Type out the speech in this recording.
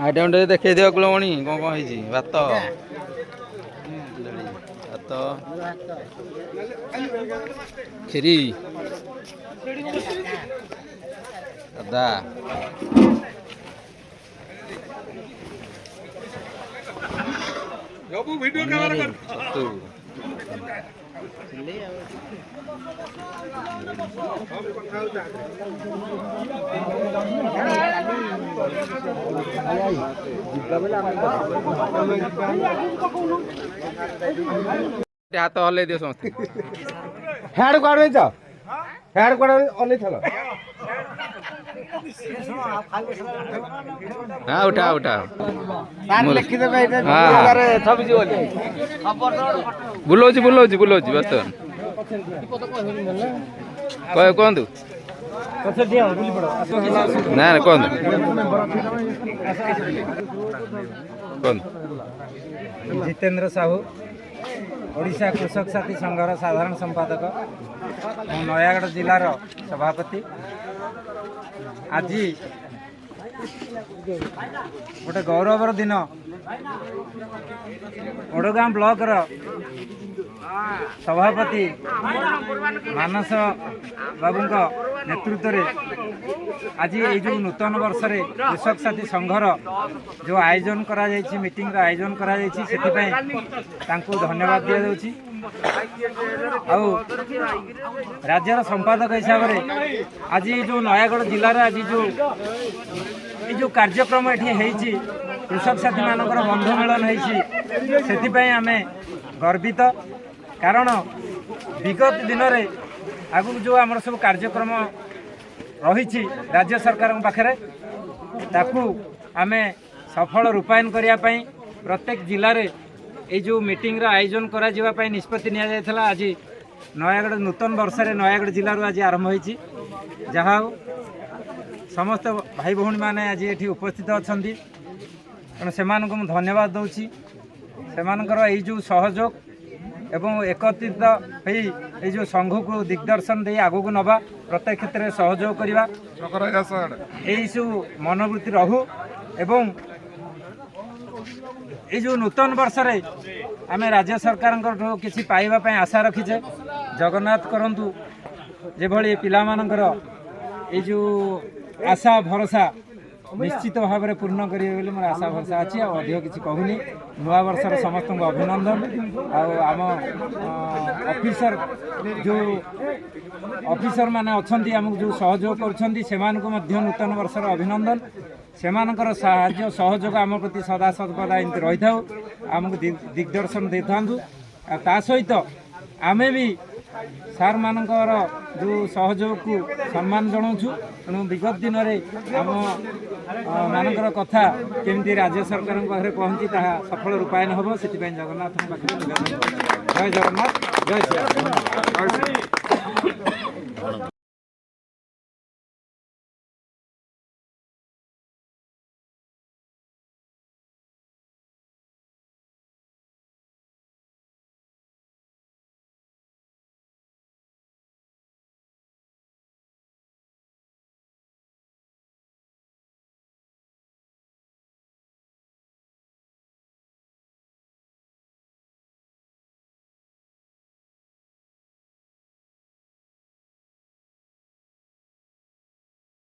Item टे देखिए दियो कुलमणि कौन कौन है भात भात खीरी अदा वीडियो कैमरा हाथ हल्ले दियो समस्त हेड क्वाड जा हेड क्वाड ओले थलो हाँ उठा उठा लिखि दे भाई 2026 बोली बुलाऊँ बुलाऊँ बर्तमान कहतु ना कहतु जितेंद्र साहू ओडिशा कृषक साथी संघर साधारण संपादक नयागढ़ जिलार सभापति आज गोटे गौरवर दिन ओडगाँ ब्लॉक सभापति मानस बाबू नेतृत्व में आज ये जो नूतन वर्ष में कृषक साथी संघर जो आयोजन करा जायछि मीटिंग आयोजन करा जायछि सेथिपई तांको धन्यवाद दिया जाउछि। राज्यर संपादक हिसाब से आज जो नयागढ़ जिलार आज जो कार्यक्रम ये कृषक साथी मानकर बंधु मिलन होती आम गर्वित कारण विगत दिन में आगु जो आम सब कार्यक्रम रही राज्य सरकार पाखे ताकू आम सफल रूपायन करने प्रत्येक जिले में ये जो मीटिंग आयोजन करा निष्पत्ति निया आज नयागढ़ नूतन वर्ष में नयागढ़ जिलूर आज आरंभ होती जहाँ समस्त भाई भौणी मैंने आज ये उपस्थित अच्छा तेणु से धन्यवाद दूसरी से जो सहयोग एवं एकत्रित हो जो संघ को दिग्दर्शन दे आगू नवा प्रत्येक क्षेत्र में सहयोग करवा यही सब मनोवृत्ति रहू एवं ये जो नूतन वर्ष में आम राज्य सरकार किसी पाइबापी आशा रखीचे जगन्नाथ करंतु जेभली पिलामानंकर ये जो आशा भरोसा निश्चित भाव में पूर्ण करेंगे बोली मोर आशा भरोसा अच्छी अधिक किसी कहूनी नुआ वर्षर समस्त को अभिनंदन आम ऑफिसर जो ऑफिसर माने अच्छी आमको जो सहयोग कर नूतन वर्षर अभिनंदन सेमानकर साहाय्य सहयोग आम प्रति सदा सर्वदा एमती रही था आमको दिग्दर्शन दे था ता सहित आमे भी सार मानकर जो सहयोग को सम्मान जनाऊँ तेणु विगत दिन में आम मानकर कथा केमती राज्य सरकार पाखे पहुँची ताहा सफल रूपायन हम से जगन्नाथ पाखे जय जगन्नाथ जय श्री